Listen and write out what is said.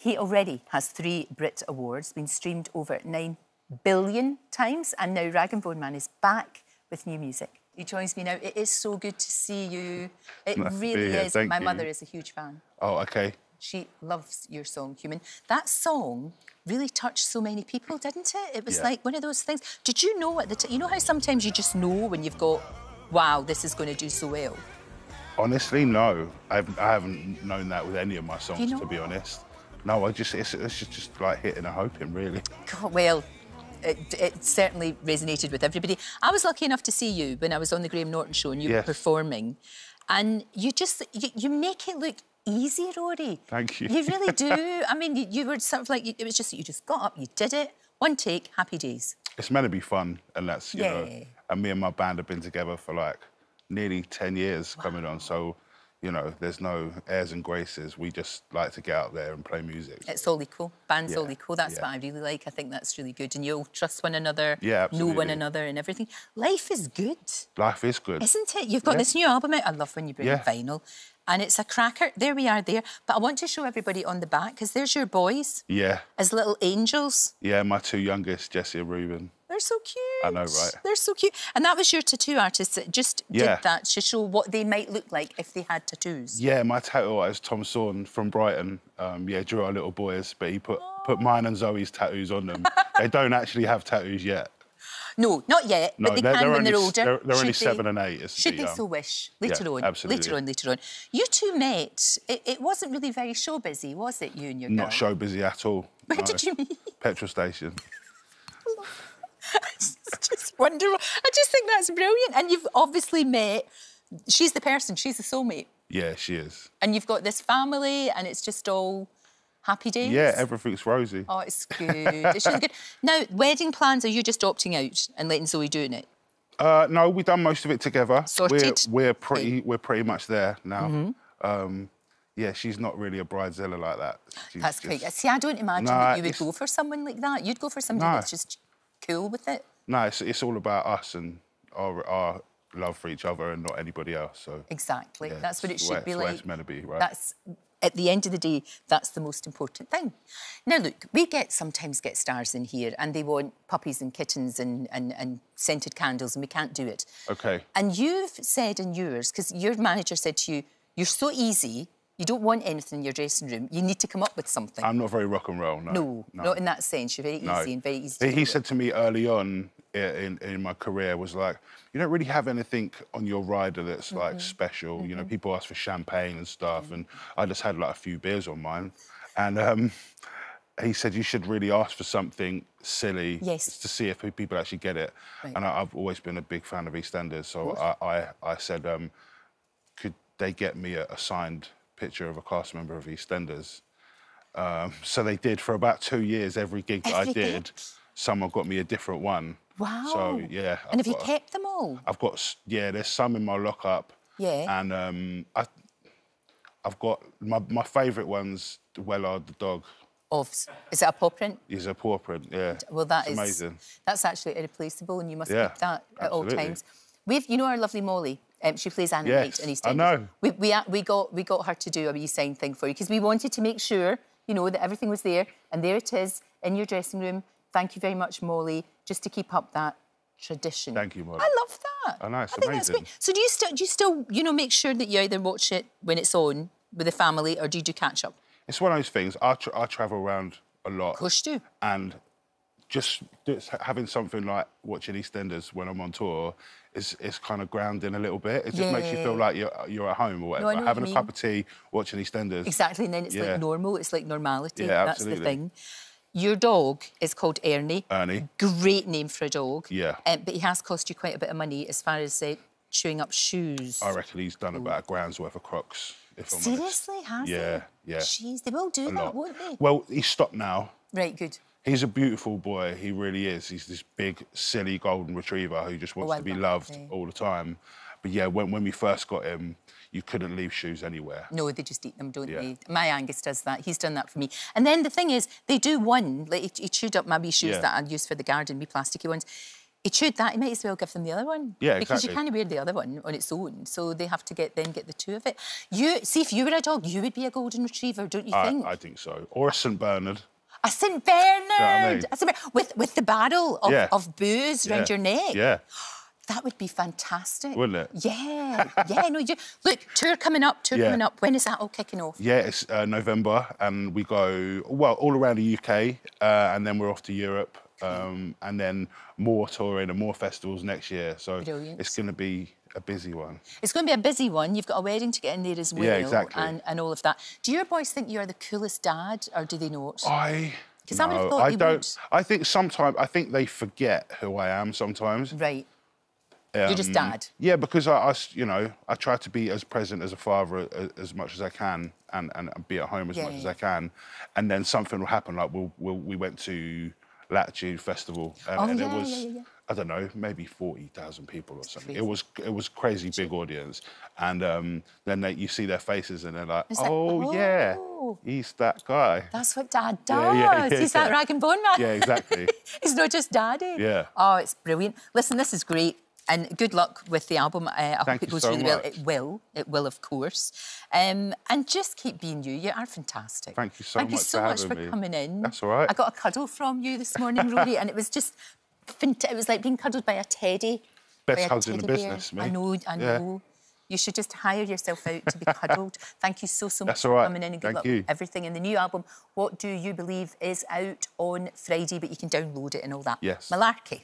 He already has 3 Brit Awards, been streamed over 9 billion times, and now Rag and Bone Man is back with new music. He joins me now. It is so good to see you. It really is. Thank My you. mother is a huge fan. Oh, OK. She loves your song, Human. That song really touched so many people, didn't it? It was like one of those things. Did you know at the time? You know how sometimes you just know when you've got, wow, this is going to do so well? Honestly, no. I haven't known that with any of my songs, you know? to be honest. No, it's just like hitting a hoping, really. God, well, it certainly resonated with everybody. I was lucky enough to see you when I was on the Graham Norton show and you were performing. And you just, you make it look easy, Rory. Thank you. You really do. I mean, you were sort of like, it was just that you just got up, you did it, one take, happy days. It's meant to be fun, and that's, you know, and me and my band have been together for like nearly 10 years coming on, so, you know, there's no airs and graces. We just like to get out there and play music. It's all equal. Band's all equal. That's what I really like. I think that's really good. And you'll trust one another, know one another and everything. Life is good. Life is good. Isn't it? You've got this new album out. I love when you bring vinyl. And it's a cracker. There we are there. But I want to show everybody on the back, because there's your boys. Yeah. As little angels. Yeah, my 2 youngest, Jessie and Reuben. They're so cute. I know, right? They're so cute. And that was your tattoo artist that just did that to show what they might look like if they had tattoos. Yeah, my tattoo artist, Tom Sawn from Brighton, drew our little boys, but he put mine and Zoe's tattoos on them. They don't actually have tattoos yet. No, not yet, but they can when they're older. They're only 7 and 8. Should they so wish? Later on. Absolutely. Later on. You two met. It wasn't really very show busy, was it, you and your girl? Not show busy at all. Where did you meet? Petrol station. I just wonder. I just think that's brilliant. And you've obviously met. She's the person. She's the soulmate. Yeah, she is. And you've got this family, and it's just all happy days. Yeah, everything's rosy. Oh, it's good. It's really good. Now, wedding plans, are you just opting out and letting Zoe doing it? No, we've done most of it together. Sorted. We're pretty much there now. Yeah, she's not really a bridezilla like that. That's great. See, I don't imagine that you would go for someone like that. You'd go for somebody that's just cool with it. No, it's all about us and our love for each other and not anybody else. So exactly, that's what it should be like. That's the way it's meant to be, right? That's at the end of the day, that's the most important thing. Now, look, we sometimes get stars in here, and they want puppies and kittens and scented candles, and we can't do it. Okay. And you've said in yours, because your manager said to you, you're so easy. You don't want anything in your dressing room. You need to come up with something. I'm not very rock and roll, no. No, not in that sense. You're very easy and very easy to He said to me early on in my career, was like, you don't really have anything on your rider that's like special. You know, people ask for champagne and stuff, and I just had like a few beers on mine. And he said, you should really ask for something silly to see if people actually get it. Right. And I've always been a big fan of Eastenders, so I said, could they get me a signed picture of a cast member of Eastenders? So they did for about 2 years. Every gig that I did, someone got me a different one. Wow. So, yeah. And have you kept them all? I've got, there's some in my lockup. Yeah. And I've got, my favourite one's Wellard the dog. Is it a paw print? He's a paw print, yeah. Well, that is amazing. That's actually irreplaceable, and you must keep that at all times. You know our lovely Molly? She plays Anna Knight in Eastenders. I know. We got her to do a wee sign thing for you, because we wanted to make sure, you know, that everything was there. And there it is, in your dressing room. Thank you very much, Molly, just to keep up that tradition. Thank you, Molly. I love that. I know, it's amazing. That's great. So do you still, you know, make sure that you either watch it when it's on with the family, or do you do catch-up? It's one of those things. I travel around a lot. Of course you do. And just having something like watching EastEnders when I'm on tour is kind of grounding a little bit. It just makes you feel like you're at home or whatever. No, having a cup of tea, watching EastEnders. Exactly, and then it's like normal. It's like normality. Yeah, that's absolutely. the thing. Your dog is called Ernie. Ernie. Great name for a dog. Yeah. But he has cost you quite a bit of money as far as chewing up shoes. I reckon he's done about £1,000 worth of Crocs, if I'm Seriously, has he? Yeah. Jeez, they will do that, won't they? Well, he's stopped now. Right, good. He's a beautiful boy, he really is. He's this big, silly golden retriever who just wants to be loved all the time. But yeah, when we first got him, you couldn't leave shoes anywhere. No, they just eat them, don't they? My Angus does that. He's done that for me. And then the thing is, they do one, like he chewed up my wee shoes that I use for the garden, wee plasticky ones. It should. That he might as well give them the other one. Yeah, because exactly. you can't wear the other one on its own, so they have to get the two of it. You see, if you were a dog, you would be a golden retriever, don't you think? I think so. Or a St Bernard. A St Bernard. You know what I mean? With the barrel of booze around your neck. Yeah. That would be fantastic. Wouldn't it? Yeah. Yeah. No. Look, tour coming up. Coming up. When is that all kicking off? Yeah, it's November, and we go all around the UK, and then we're off to Europe. And then more touring and more festivals next year. So Brilliant. It's going to be a busy one. It's going to be a busy one. You've got a wedding to get in there as well. Yeah, exactly. And all of that. Do your boys think you're the coolest dad, or do they not? Because I would have thought they would. I think sometimes they forget who I am sometimes. Right. You're just dad. Yeah, because I try to be as present as a father as much as I can, and be at home as much as I can. And then something will happen. Like we went to Latitude Festival, and it was I don't know, maybe 40,000 people or something. It was crazy big audience, and then you see their faces, and they're like, oh yeah, he's that guy. That's what Dad does. He's that rag and bone man. Yeah, exactly. He's not just Daddy. Yeah. Oh, it's brilliant. Listen, this is great. And good luck with the album. I hope it goes really well. It will, of course. And just keep being you. You are fantastic. Thank you so much for coming in. That's all right. I got a cuddle from you this morning, Rory, and it was just... It was like being cuddled by a teddy. Best hugs in the business, me. I know. Yeah. You should just hire yourself out to be cuddled. Thank you so much for coming in, and good luck with everything. And the new album, What Do You Believe, is out on Friday, but you can download it and all that. Yes. Malarkey.